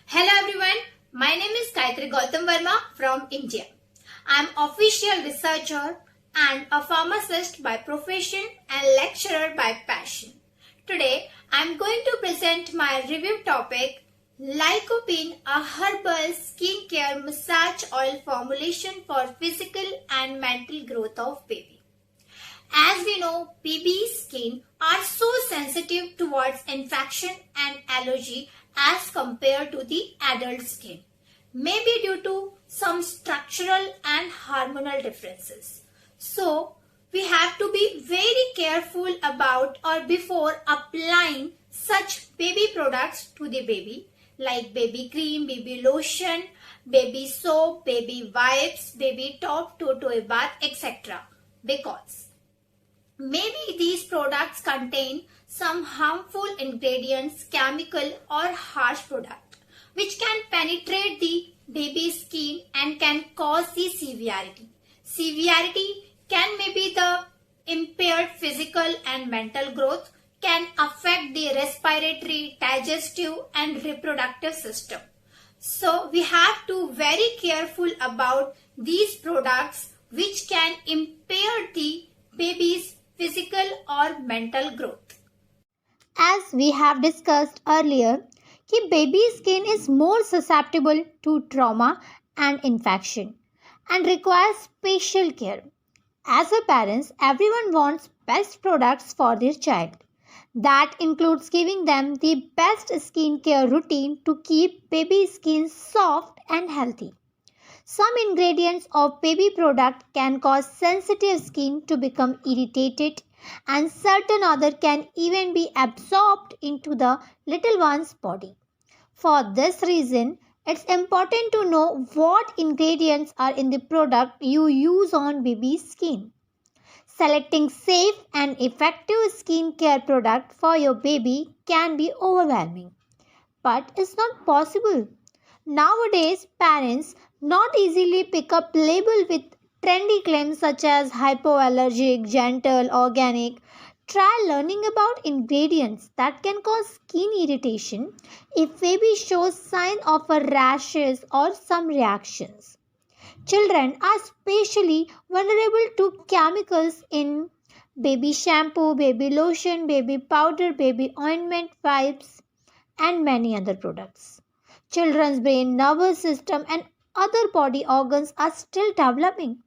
Hello everyone, my name is Gayatri Gautam Verma from India. I am official researcher and a pharmacist by profession and lecturer by passion. Today I am going to present my review topic Lycopene, a herbal skincare massage oil formulation for physical and mental growth of baby. As we know, baby skin are so sensitive towards infection and allergy as compared to the adult skin, maybe due to some structural and hormonal differences. So, we have to be very careful about or before applying such baby products to the baby like baby cream, baby lotion, baby soap, baby wipes, baby top to toe bath, etc. Because maybe these products contain some harmful ingredients, chemical or harsh product, which can penetrate the baby's skin and can cause the severity. Severity can maybe the impaired physical and mental growth, can affect the respiratory, digestive and reproductive system. So we have to very careful about these products which can impair the baby's physical or mental growth. As we have discussed earlier, कि baby skin is more susceptible to trauma and infection and requires special care. As a parents, everyone wants best products for their child. That includes giving them the best skincare routine to keep baby skin soft and healthy. Some ingredients of baby product can cause sensitive skin to become irritated, and certain other can even be absorbed into the little one's body. For this reason, it's important to know what ingredients are in the product you use on baby's skin. Selecting safe and effective skincare product for your baby can be overwhelming, but it's not possible. Nowadays, parents not easily pick up label with trendy claims such as hypoallergenic, gentle, organic. Try learning about ingredients that can cause skin irritation if baby shows sign of a rashes or some reactions. Children are especially vulnerable to chemicals in baby shampoo, baby lotion, baby powder, baby ointment, wipes, and many other products. Children's brain, nervous system, and other body organs are still developing.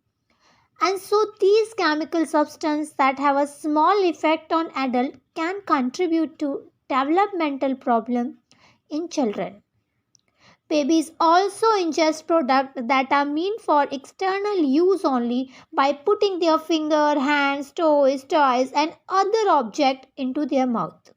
And so these chemical substances that have a small effect on adult can contribute to developmental problem in children. Babies also ingest products that are meant for external use only by putting their finger, hands, toys, and other objects into their mouth.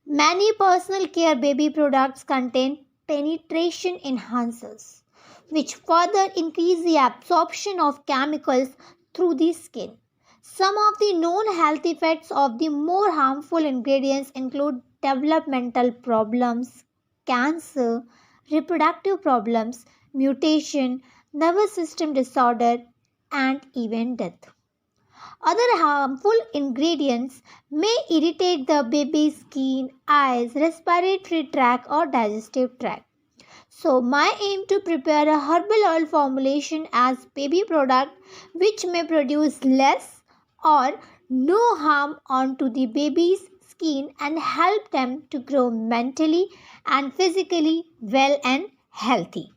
Many personal care baby products contain penetration enhancers, which further increase the absorption of chemicals through the skin. Some of the known health effects of the more harmful ingredients include developmental problems, cancer, reproductive problems, mutation, nervous system disorder, and even death. Other harmful ingredients may irritate the baby's skin, eyes, respiratory tract, or digestive tract. So, my aim to prepare a herbal oil formulation as baby product which may produce less or no harm onto the baby's skin and help them to grow mentally and physically well and healthy.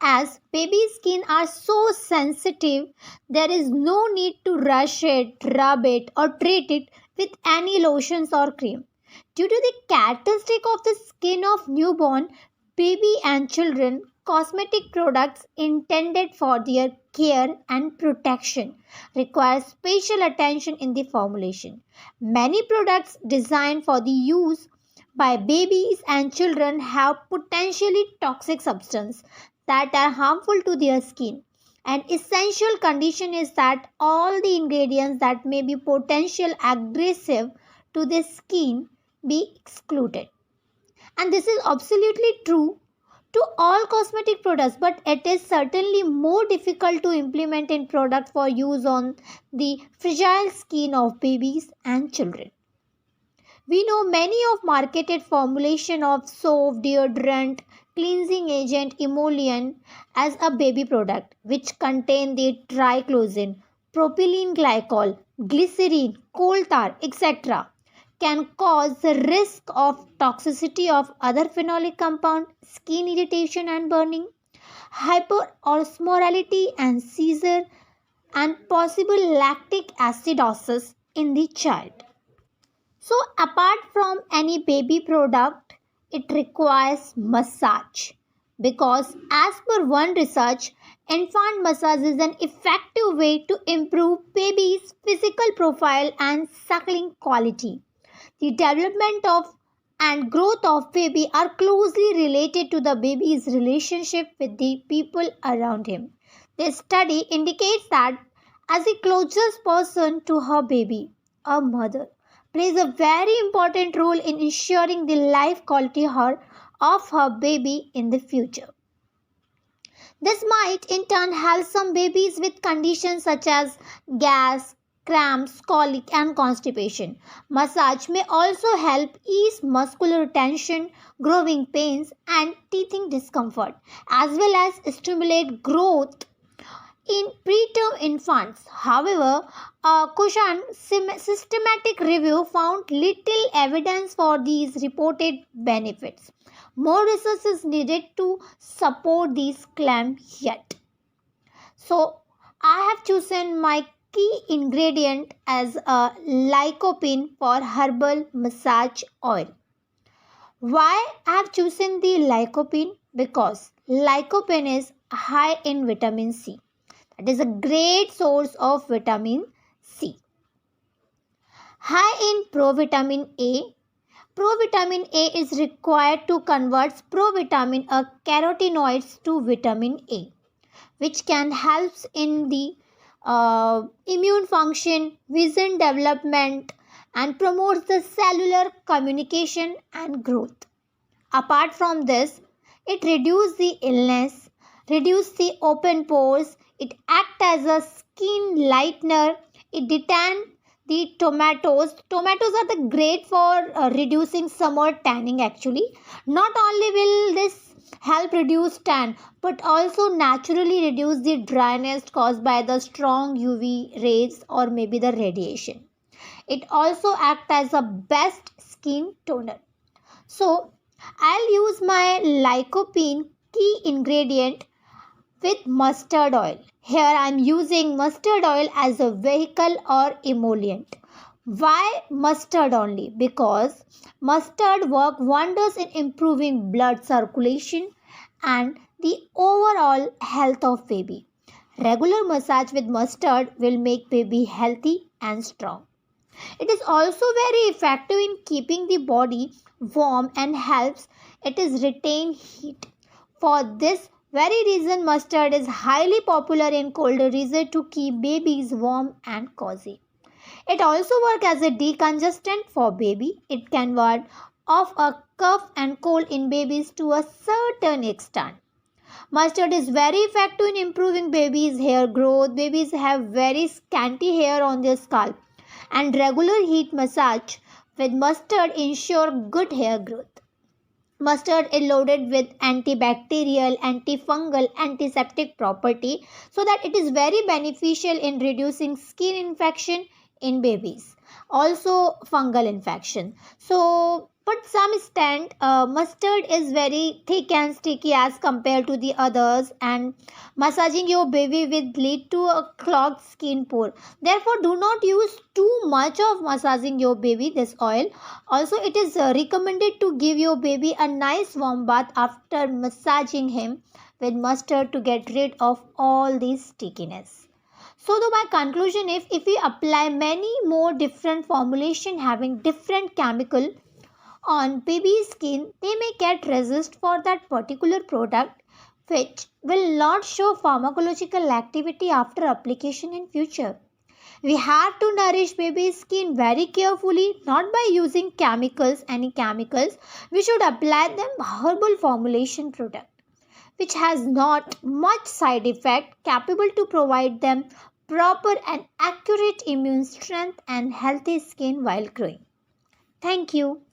As baby skin are so sensitive, there is no need to rush it, rub it, or treat it with any lotions or cream. Due to the characteristic of the skin of newborn, baby and children, cosmetic products intended for their care and protection require special attention in the formulation. Many products designed for the use by babies and children have potentially toxic substances that are harmful to their skin. An essential condition is that all the ingredients that may be potential aggressive to the skin be excluded. And this is absolutely true to all cosmetic products, but it is certainly more difficult to implement in products for use on the fragile skin of babies and children. We know many of marketed formulation of soap, deodorant, cleansing agent, emollient as a baby product which contain the triclosan, propylene glycol, glycerine, coal tar, etc. can cause the risk of toxicity of other phenolic compound, skin irritation and burning, hyperosmolality and seizure, and possible lactic acidosis in the child. So, apart from any baby product, it requires massage because, as per one research, infant massage is an effective way to improve baby's physical profile and suckling quality. The development of and growth of baby are closely related to the baby's relationship with the people around him. This study indicates that as the closest person to her baby, a mother plays a very important role in ensuring the life quality of her baby in the future. This might in turn help some babies with conditions such as gas, cramps, colic, and constipation. Massage may also help ease muscular tension, growing pains, and teething discomfort, as well as stimulate growth in preterm infants. However, a systematic review found little evidence for these reported benefits. More research is needed to support these claims yet. So, I have chosen my key ingredient as a lycopene for herbal massage oil. Why I have chosen the lycopene? Because lycopene is high in vitamin C. That is a great source of vitamin C. High in provitamin A. Provitamin A is required to convert provitamin or carotenoids to vitamin A, which can help in the immune function, vision development, and promotes the cellular communication and growth. Apart from this, it reduces the illness, reduces the open pores, it acts as a skin lightener, it detans the tomatoes. Tomatoes are the great for reducing summer tanning actually. Not only will this help reduce tan but also naturally reduce the dryness caused by the strong UV rays or maybe the radiation. It also acts as a best skin toner. So I'll use my lycopene key ingredient with mustard oil. Here I am using mustard oil as a vehicle or emollient. Why mustard only? Because mustard work wonders in improving blood circulation and the overall health of baby. Regular massage with mustard will make baby healthy and strong. It is also very effective in keeping the body warm and helps it is retain heat. For this very reason, mustard is highly popular in colder regions to keep babies warm and cozy. It also works as a decongestant for baby. It can ward off a cough and cold in babies to a certain extent. Mustard is very effective in improving babies' hair growth. Babies have very scanty hair on their scalp, and regular heat massage with mustard ensure good hair growth. Mustard is loaded with antibacterial, antifungal, antiseptic property so that it is very beneficial in reducing skin infection in babies. Also fungal infection. So but some extent mustard is very thick and sticky as compared to the others, and massaging your baby will lead to a clogged skin pore. Therefore do not use too much of massaging your baby this oil. Also it is recommended to give your baby a nice warm bath after massaging him with mustard to get rid of all this stickiness. So my conclusion is, if we apply many more different formulation having different chemical on baby's skin, they may get resist for that particular product which will not show pharmacological activity after application in future. We have to nourish baby's skin very carefully, not by using any chemicals. We should apply them herbal formulation product which has not much side effect, capable to provide them proper and accurate immune strength and healthy skin while growing. Thank you.